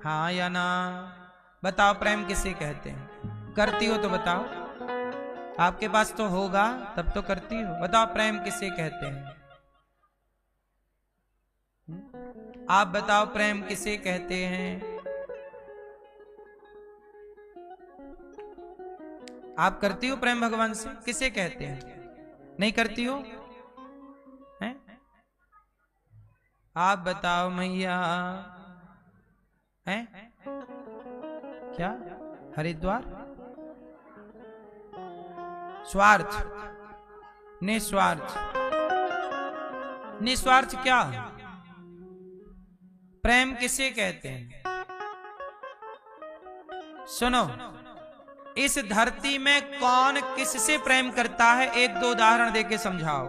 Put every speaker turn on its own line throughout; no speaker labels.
हाँ या ना? बताओ प्रेम किसे कहते हैं? करती हो तो बताओ, आपके पास तो होगा तब तो करती हो। बताओ प्रेम किसे कहते हैं? आप बताओ प्रेम किसे कहते हैं? आप करती हो प्रेम भगवान से? किसे कहते हैं? नहीं करती हो हैं? आप बताओ मैया हैं? क्या हरिद्वार? स्वार्थ, निस्वार्थ। निस्वार्थ क्या? प्रेम किसे कहते हैं? सुनो, इस धरती में कौन किससे प्रेम करता है? एक दो उदाहरण देके समझाओ।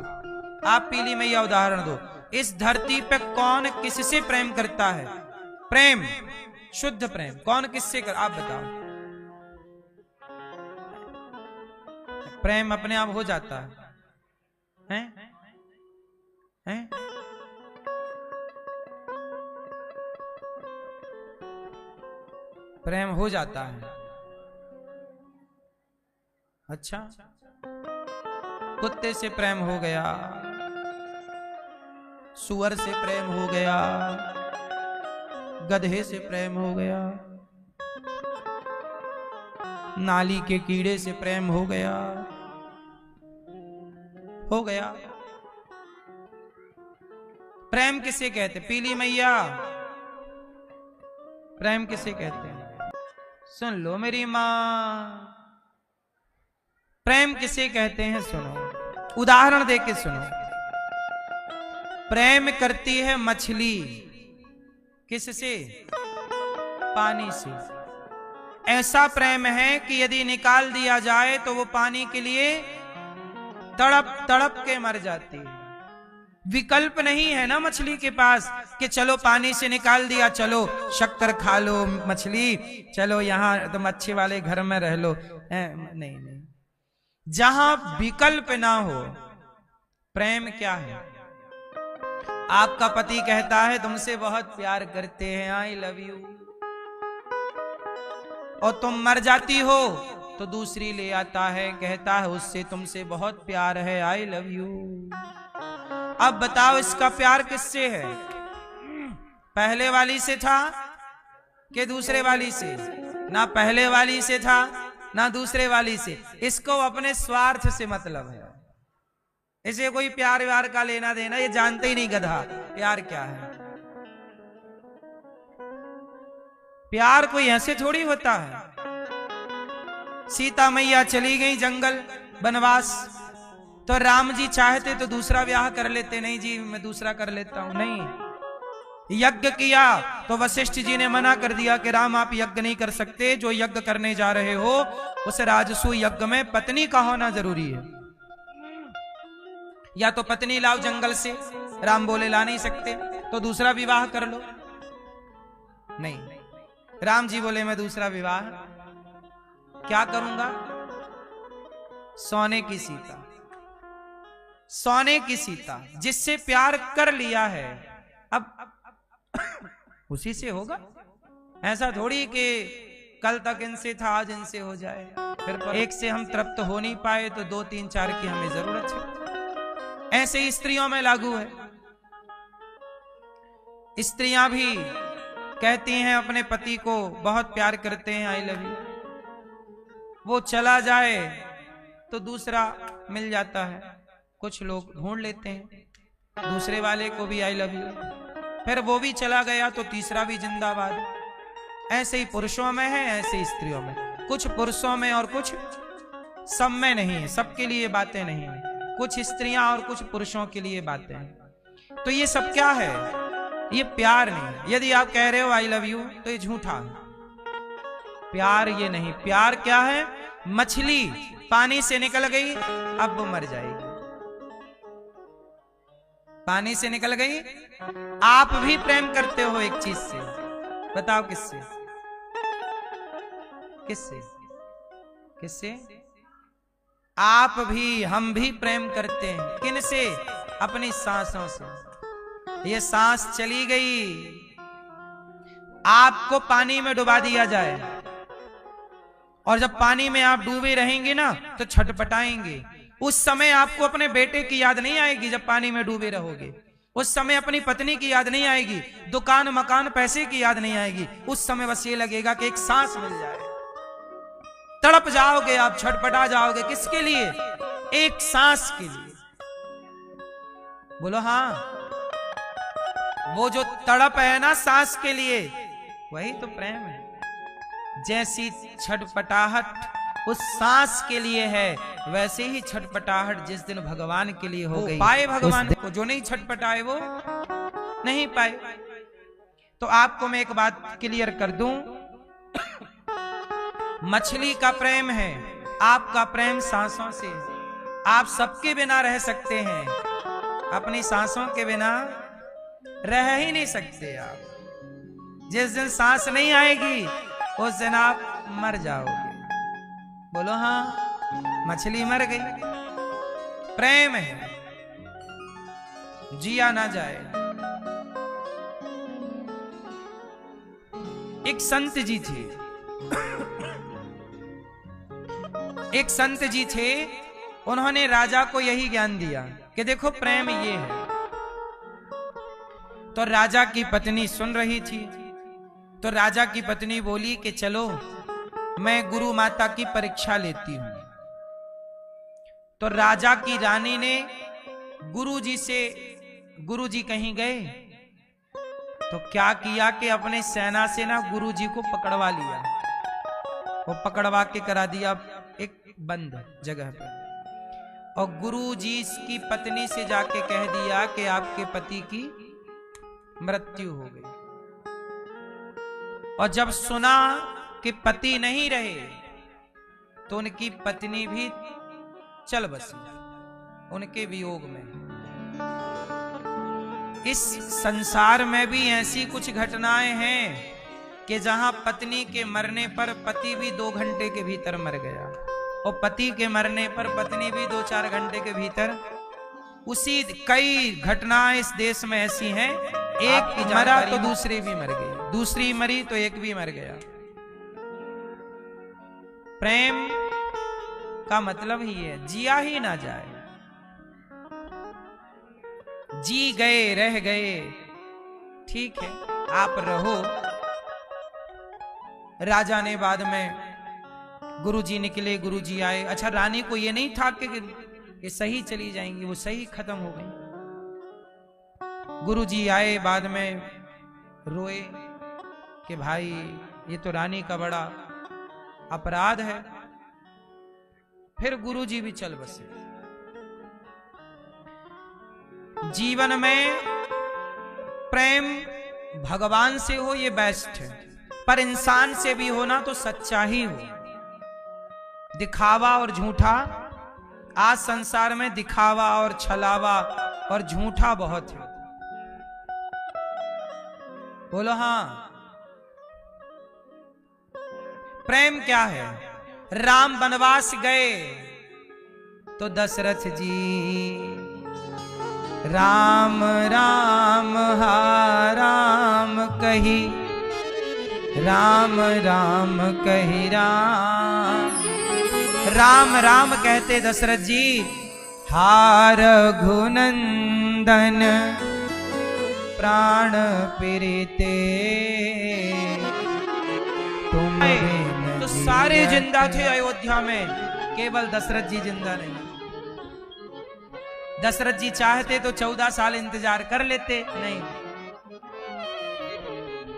आप पीली मैया उदाहरण दो। इस धरती पे कौन किससे प्रेम करता है? प्रेम, शुद्ध प्रेम कौन किससे कर? आप बताओ। प्रेम अपने आप हो जाता है? हैं? प्रेम हो जाता है। अच्छा, कुत्ते से प्रेम हो गया, सुअर से प्रेम हो गया, गधे से प्रेम हो गया, नाली के कीड़े से प्रेम हो गया, हो गया। प्रेम किसे कहते? पीली मैया, प्रेम किसे कहते हैं? सुन लो मेरी मां, प्रेम किसे कहते हैं? सुनो, उदाहरण देके सुनो। प्रेम करती है मछली, किससे? पानी से। ऐसा प्रेम है कि यदि निकाल दिया जाए तो वो पानी के लिए तड़प तड़प के मर जाती है। विकल्प नहीं है ना मछली के पास कि चलो पानी से निकाल दिया, चलो शक्कर खा लो मछली, चलो यहां तुम अच्छे वाले घर में रह लो। नहीं नहीं, जहां विकल्प ना हो। प्रेम क्या है? आपका पति कहता है तुमसे बहुत प्यार करते हैं, आई लव यू, और तुम मर जाती हो तो दूसरी ले आता है, कहता है उससे तुमसे बहुत प्यार है, आई लव यू। अब बताओ इसका प्यार किससे है? पहले वाली से था कि दूसरे वाली से? ना पहले वाली से था ना दूसरे वाली से। इसको अपने स्वार्थ से मतलब है, इसे कोई प्यार व्यार का लेना देना, ये जानते ही नहीं गधा प्यार क्या है। प्यार कोई ऐसे थोड़ी होता है। सीता मैया चली गई जंगल वनवास, तो राम जी चाहते तो दूसरा ब्याह कर लेते, नहीं जी मैं दूसरा कर लेता हूं, नहीं। यज्ञ किया तो वशिष्ठ जी ने मना कर दिया कि राम आप यज्ञ नहीं कर सकते, जो यज्ञ करने जा रहे हो उस राजसूय यज्ञ में पत्नी का होना जरूरी है। या तो पत्नी लाओ जंगल से, राम बोले ला नहीं सकते, तो दूसरा विवाह कर लो। नहीं, राम जी बोले मैं दूसरा विवाह क्या करूंगा? सोने की सीता, सोने की सीता जिससे प्यार कर लिया है, अब उसी से होगा। ऐसा थोड़ी कि कल तक इनसे था आज इनसे हो जाए, फिर एक से हम तृप्त हो नहीं पाए तो दो तीन चार की हमें जरूरत है। ऐसे ही स्त्रियों में लागू है। स्त्रियां भी कहती हैं अपने पति को बहुत प्यार करते हैं, आई लव यू, वो चला जाए तो दूसरा मिल जाता है। कुछ लोग ढूंढ लेते हैं दूसरे वाले को भी आई लव यू, फिर वो भी चला गया तो तीसरा भी जिंदाबाद। ऐसे ही पुरुषों में है, ऐसे ही स्त्रियों में। कुछ पुरुषों में और कुछ सब में नहीं है, सबके लिए बातें नहीं है। कुछ स्त्रियां और कुछ पुरुषों के लिए बातें हैं। तो ये सब क्या है? ये प्यार नहीं है। यदि आप कह रहे हो आई लव यू तो ये झूठा है। प्यार ये नहीं। प्यार क्या है? मछली पानी से निकल गई, अब वो मर जाएगी। पानी से निकल गई। आप भी प्रेम करते हो एक चीज से, बताओ किससे? किससे? किससे? आप भी, हम भी प्रेम करते हैं। किन से? अपनी सांसों से। ये सांस चली गई, आपको पानी में डुबा दिया जाए, और जब पानी में आप डूबे रहेंगे ना तो छटपटाएंगे। उस समय आपको अपने बेटे की याद नहीं आएगी जब पानी में डूबे रहोगे। उस समय अपनी पत्नी की याद नहीं आएगी, दुकान मकान पैसे की याद नहीं आएगी। उस समय बस ये लगेगा कि एक सांस मिल जाए। तड़प जाओगे आप, छटपटा जाओगे। किसके लिए? एक सांस के लिए। बोलो हाँ। वो जो तड़प है ना सांस के लिए, वही तो प्रेम है। जैसी छटपटाहट उस सांस के लिए है, वैसे ही छटपटाहट जिस दिन भगवान के लिए हो गई, पाए भगवान को। जो नहीं छटपटाए वो नहीं पाए। तो आपको मैं एक बात क्लियर कर दूं, मछली का प्रेम है, आपका प्रेम सांसों से। आप सबके बिना रह सकते हैं, अपनी सांसों के बिना रह ही नहीं सकते आप। जिस दिन सांस नहीं आएगी उस दिन आप मर जाओगे। बोलो हाँ। मछली मर गई, प्रेम है, जिया ना जाए। एक संत जी थे, एक संत जी थे, उन्होंने राजा को यही ज्ञान दिया कि देखो प्रेम ये है। तो राजा की पत्नी सुन रही थी, तो राजा की पत्नी बोली कि चलो मैं गुरु माता की परीक्षा लेती हूं। तो राजा की रानी ने गुरुजी कहीं गए तो क्या किया कि अपने सेना से ना गुरुजी को पकड़वा लिया। वो पकड़वा के करा दिया एक बंद जगह पर, और गुरुजी की पत्नी से जाके कह दिया कि आपके पति की मृत्यु हो गई। और जब सुना कि पति नहीं रहे तो उनकी पत्नी भी चल बसी उनके वियोग में। इस संसार में भी ऐसी कुछ घटनाएं हैं कि जहां पत्नी के मरने पर पति भी 2 घंटे के भीतर मर गया, और पति के मरने पर पत्नी भी 2-4 घंटे के भीतर। उसी कई घटनाएं इस देश में ऐसी हैं, एक मरा तो दूसरी भी मर गई, दूसरी मरी तो एक भी मर गया। प्रेम का मतलब ही है जिया ही ना जाए। जी गए रह गए, ठीक है आप रहो। राजा ने बाद में गुरुजी निकले, गुरुजी आए। अच्छा रानी को ये नहीं था कि सही चली जाएंगी, वो सही खत्म हो गई। गुरुजी आए बाद में, रोए कि भाई ये तो रानी का बड़ा अपराध है। फिर गुरुजी भी चल बसे। जीवन में प्रेम भगवान से हो ये बेस्ट है, पर इंसान से भी होना तो सच्चा ही हो। दिखावा और झूठा, आज संसार में दिखावा और छलावा और झूठा बहुत है। बोलो हाँ। प्रेम क्या है? राम वनवास गए तो दशरथ जी राम राम हा राम कही, राम राम कही राम। राम राम कहते दशरथ जी, हार रघुनंदन प्राण प्रीते तुम। तो सारे जिंदा थे अयोध्या में, केवल दशरथ जी जिंदा नहीं। दशरथ जी चाहते तो 14 साल इंतजार कर लेते, नहीं।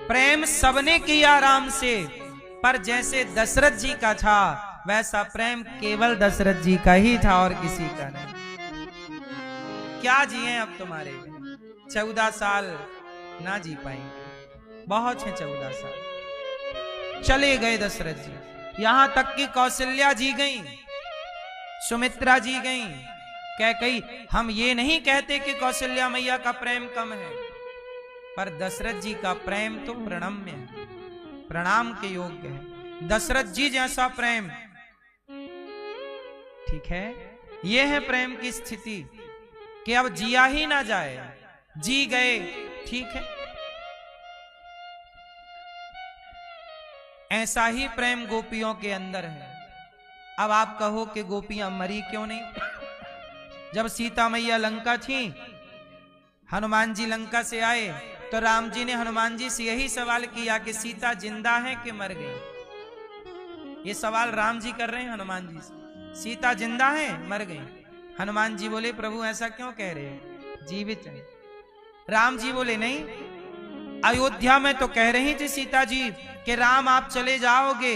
प्रेम सबने किया राम से, पर जैसे दशरथ जी का था वैसा प्रेम केवल दशरथ जी का ही था और किसी का नहीं। क्या जिए अब तुम्हारे में? 14 साल ना जी पाएंगे, बहुत है 14 साल। चले गए दशरथ जी, यहां तक कि कौशल्या जी गई, सुमित्रा जी गई, कैकेयी। हम ये नहीं कहते कि कौशल्या मैया का प्रेम कम है, पर दशरथ जी का प्रेम तो प्रणम्य है, प्रणाम के योग्य है। दशरथ जी जैसा प्रेम, ठीक है। यह है प्रेम की स्थिति कि अब जिया ही ना जाए, जी गए, ठीक है। ऐसा ही प्रेम गोपियों के अंदर है। अब आप कहो कि गोपियां मरी क्यों नहीं? जब सीता मैया लंका थी, हनुमान जी लंका से आए तो राम जी ने हनुमान जी से यही सवाल किया कि सीता जिंदा है कि मर गई? ये सवाल राम जी कर रहे हैं हनुमान जी से, सीता जिंदा है मर गई? हनुमान जी बोले प्रभु ऐसा क्यों कह रहे हैं, जीवित है। राम जी बोले नहीं, अयोध्या में तो कह रही थी सीता जी कि राम आप चले जाओगे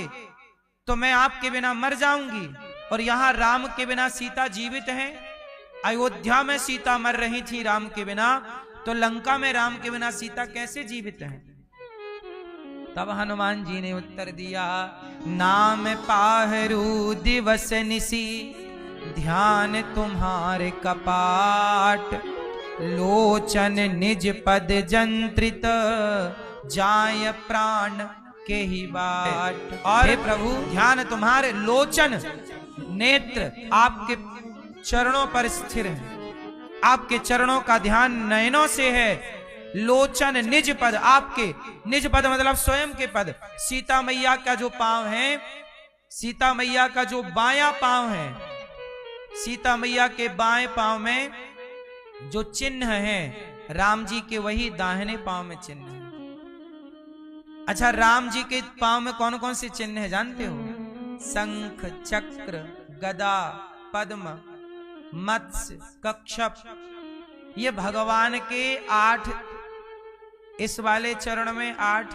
तो मैं आपके बिना मर जाऊंगी, और यहां राम के बिना सीता जीवित है। अयोध्या में सीता मर रही थी राम के बिना, तो लंका में राम के बिना सीता कैसे जीवित है? तब हनुमान जी ने उत्तर दिया, नाम पाहरू दिवस निसी, ध्यान तुम्हारे कपाट, लोचन निज पद जंत्रित, जाय प्राण के ही बाट। और प्रभु ध्यान तुम्हारे लोचन नेत्र आपके चरणों पर स्थिर है, आपके चरणों का ध्यान नयनों से है। लोचन निज पद, आपके निज पद मतलब स्वयं के पद। सीता मैया का जो पांव है, सीता मैया का जो बायां पांव है, सीता मैया के बाएं पांव में जो चिन्ह है राम जी के, वही दाहिने पांव में चिन्ह है। अच्छा, राम जी के पांव में कौन कौन से चिन्ह है जानते हो? शंख, चक्र, गदा, पद्म, मत्स्य, कक्षप। ये भगवान के 8, इस वाले चरण में 8,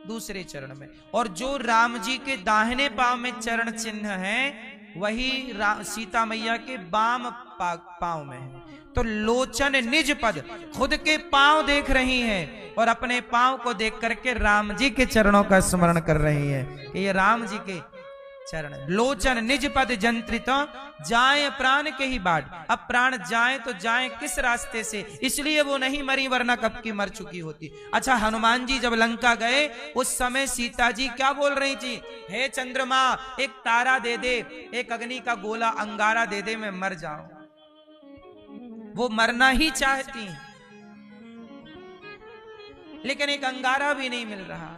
दूसरे चरण में। और जो राम जी के दाहिने पांव में चरण चिन्ह है, वही सीता मैया के बाम पांव में है। तो लोचन निज पद, खुद के पांव देख रही हैं और अपने पांव को देख करके राम जी के चरणों का स्मरण कर रही है कि ये राम जी के चरण। लोचन निज पद जंत्रित, जाए प्राण के ही बाट। अब प्राण जाए तो जाए किस रास्ते से? इसलिए वो नहीं मरी, वरना कब की मर चुकी होती। अच्छा, हनुमान जी जब लंका गए उस समय सीता जी क्या बोल रही थी? हे चंद्रमा, एक तारा दे दे, एक अग्नि का गोला अंगारा दे दे, मैं मर जाऊं। वो मरना ही चाहती, लेकिन एक अंगारा भी नहीं मिल रहा।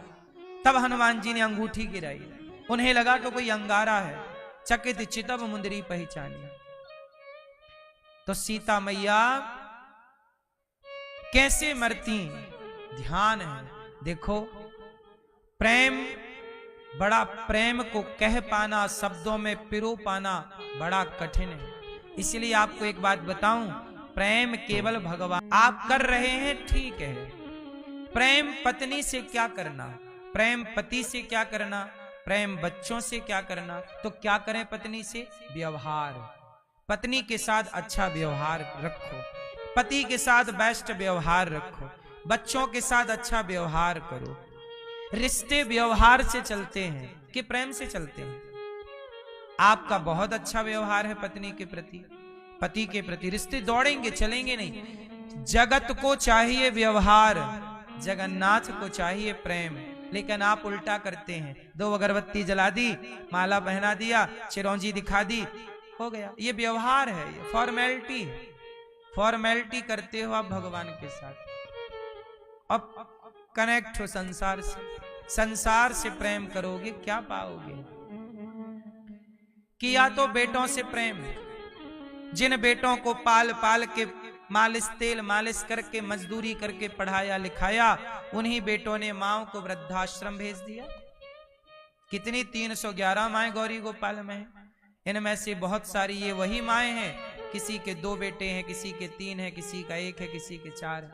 तब हनुमान जी ने अंगूठी गिराई, उन्हें लगा कि कोई अंगारा है। चकित चितव मुंदरी पहचानी। तो सीता मैया कैसे मरती, ध्यान है। देखो, प्रेम बड़ा, प्रेम को कह पाना, शब्दों में पिरो पाना बड़ा कठिन है। इसलिए आपको एक बात बताऊं, प्रेम केवल भगवान आप कर रहे हैं, ठीक है। प्रेम पत्नी से क्या करना, प्रेम पति से क्या करना, प्रेम बच्चों से क्या करना? तो क्या करें पत्नी से? व्यवहार। पत्नी के साथ अच्छा व्यवहार रखो, पति के साथ बेस्ट व्यवहार रखो, बच्चों के साथ अच्छा व्यवहार करो। रिश्ते व्यवहार से चलते हैं कि प्रेम से चलते हैं? आपका बहुत अच्छा व्यवहार है पत्नी के प्रति, पति के प्रति, रिश्ते दौड़ेंगे, चलेंगे नहीं। जगत को चाहिए व्यवहार, जगन्नाथ को चाहिए प्रेम, लेकिन आप उल्टा करते हैं। 2 अगरबत्ती जला दी, माला पहना दिया, चिरौंजी दिखा दी, हो गया। ये व्यवहार है, ये फॉर्मेलिटी है। फॉर्मेलिटी करते हो आप भगवान के साथ। अब कनेक्ट हो संसार से, संसार से प्रेम करोगे क्या पाओगे? किया तो बेटों से प्रेम, जिन बेटों को पाल पाल के मालिश तेल मालिश करके मजदूरी करके पढ़ाया लिखाया, उन्हीं बेटों ने माओ को वृद्धाश्रम भेज दिया। कितनी 311 माएँ गौरी गोपाल में है। इनमें से बहुत सारी ये वही माएँ हैं, किसी के 2 बेटे हैं, किसी के 3 हैं, किसी का 1 है, किसी के 4 है।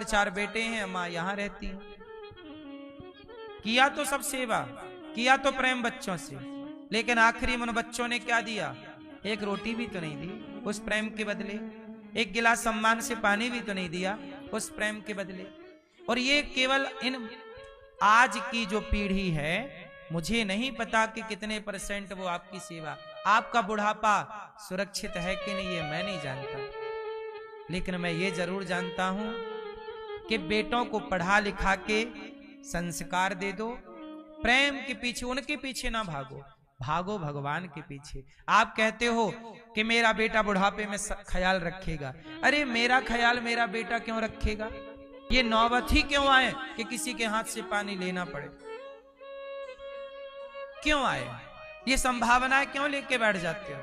4 बेटे हैं, माँ यहाँ रहती है। किया तो सब सेवा, किया तो प्रेम बच्चों से, लेकिन आखिरी में उन बच्चों ने क्या दिया? एक रोटी भी तो नहीं दी उस प्रेम के बदले, एक गिलास सम्मान से पानी भी तो नहीं दिया उस प्रेम के बदले। और ये केवल इन आज की जो पीढ़ी है, मुझे नहीं पता कि कितने % वो आपकी सेवा, आपका बुढ़ापा सुरक्षित है कि नहीं, ये मैं नहीं जानता। लेकिन मैं ये जरूर जानता हूं कि बेटों को पढ़ा लिखा के संस्कार दे दो, प्रेम के पीछे, उनके पीछे ना भागो, भागो भगवान के पीछे। आप कहते हो कि मेरा बेटा बुढ़ापे में ख्याल रखेगा। अरे मेरा ख्याल मेरा बेटा क्यों रखेगा? ये नौबत ही क्यों आए कि किसी के हाथ से पानी लेना पड़े? क्यों आए? ये संभावनाएं क्यों लेके बैठ जाते हो?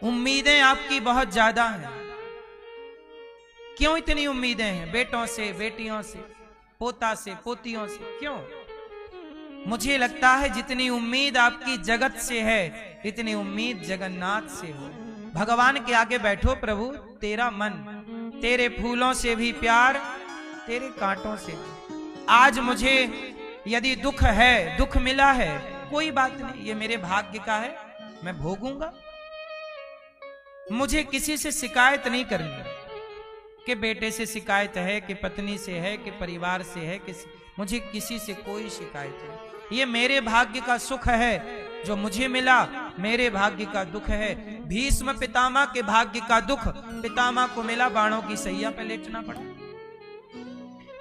उम्मीदें आपकी बहुत ज्यादा हैं। क्यों इतनी उम्मीदें हैं? बेटों से, बेटियों से, पोता से, पोतियों से, क्यों? मुझे लगता है जितनी उम्मीद आपकी जगत से है, इतनी उम्मीद जगन्नाथ से हो। भगवान के आगे बैठो, प्रभु तेरा मन, तेरे फूलों से भी प्यार, तेरे कांटों से भी। आज मुझे यदि दुख है, दुख मिला है, कोई बात नहीं, ये मेरे भाग्य का है, मैं भोगूंगा। मुझे किसी से शिकायत नहीं करनी कि बेटे से शिकायत है, कि पत्नी से है, कि परिवार से है, मुझे किसी से कोई शिकायत नहीं। ये मेरे भाग्य का सुख है जो मुझे मिला, मेरे भाग्य का दुख है। भीष्म पितामह के भाग्य का दुख, पितामह को मिला, बाणों की सैया पे लेटना पड़ा।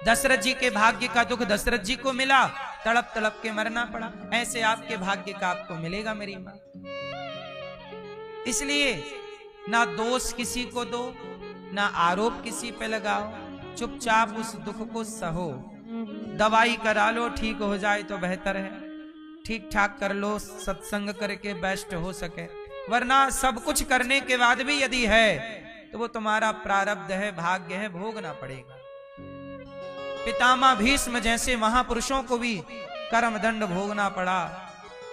दशरथ जी के भाग्य का दुख दशरथ जी को मिला, तड़प तड़प के मरना पड़ा। ऐसे आपके भाग्य का आपको मिलेगा मेरी मां। इसलिए ना दोष किसी को दो, ना आरोप किसी पे लगाओ, चुपचाप उस दुख को सहो। दवाई करा लो, ठीक हो जाए तो बेहतर है, ठीक ठाक कर लो, सत्संग करके बेस्ट हो सके। वरना सब कुछ करने के बाद भी यदि है तो वो तुम्हारा प्रारब्ध है, भाग्य है, भोगना पड़ेगा। पितामह भीष्म जैसे महापुरुषों को भी कर्म दंड भोगना पड़ा,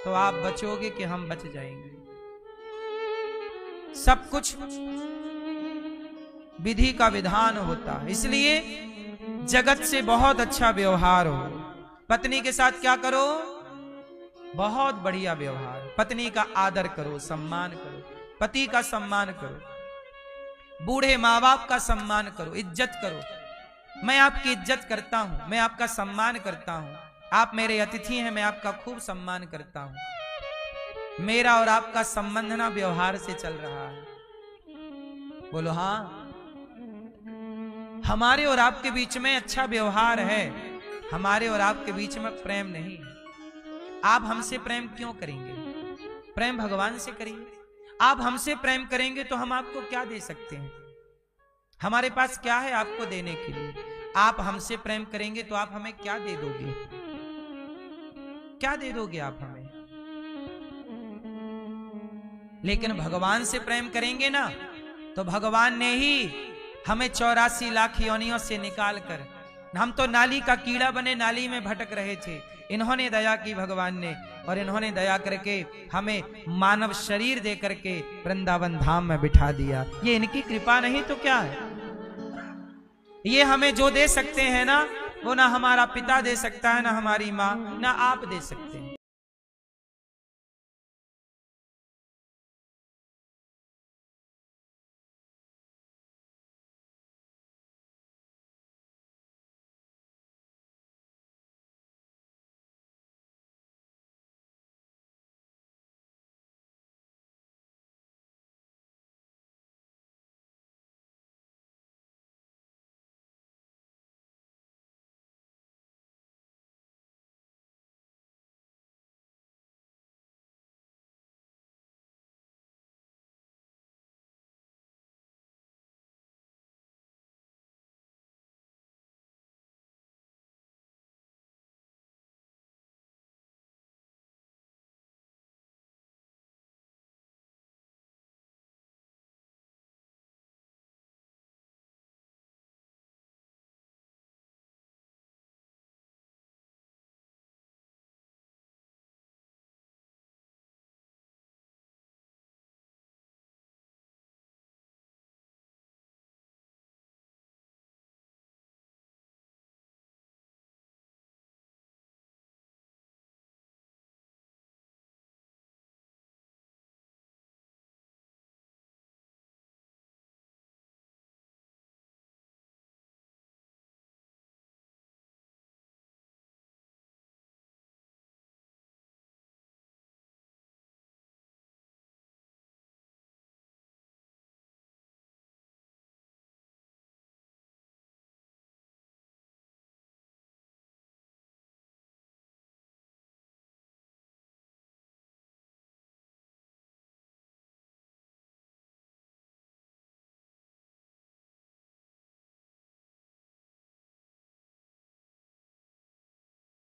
तो आप बचोगे कि हम बच जाएंगे? सब कुछ विधि का विधान होता है। इसलिए जगत से बहुत अच्छा व्यवहार हो। पत्नी के साथ क्या करो? बहुत बढ़िया व्यवहार। पत्नी का आदर करो, सम्मान करो, पति का सम्मान करो, बूढ़े माँ बाप का सम्मान करो, इज्जत करो। मैं आपकी इज्जत करता हूं, मैं आपका सम्मान करता हूं, आप मेरे अतिथि हैं, मैं आपका खूब सम्मान करता हूं। मेरा और आपका संबंध ना व्यवहार से चल रहा है। बोलो हाँ। हमारे और आपके बीच में अच्छा व्यवहार है, हमारे और आपके बीच में प्रेम नहीं है। आप हमसे प्रेम क्यों करेंगे? प्रेम भगवान से करिए। आप हमसे प्रेम करेंगे तो हम आपको क्या दे सकते हैं? हमारे पास क्या है आपको देने के लिए? आप हमसे प्रेम करेंगे तो आप हमें क्या दे दोगे? क्या दे दोगे आप हमें? लेकिन भगवान से प्रेम करेंगे ना, तो भगवान ने ही हमें 84 लाख योनियों से निकाल कर, हम तो नाली का कीड़ा बने नाली में भटक रहे थे, इन्होंने दया की भगवान ने, और इन्होंने दया करके हमें मानव शरीर दे करके वृंदावन धाम में बिठा दिया। ये इनकी कृपा नहीं तो क्या है? ये हमें जो दे सकते हैं ना, वो ना हमारा पिता दे सकता है, ना हमारी माँ, ना आप दे सकते हैं।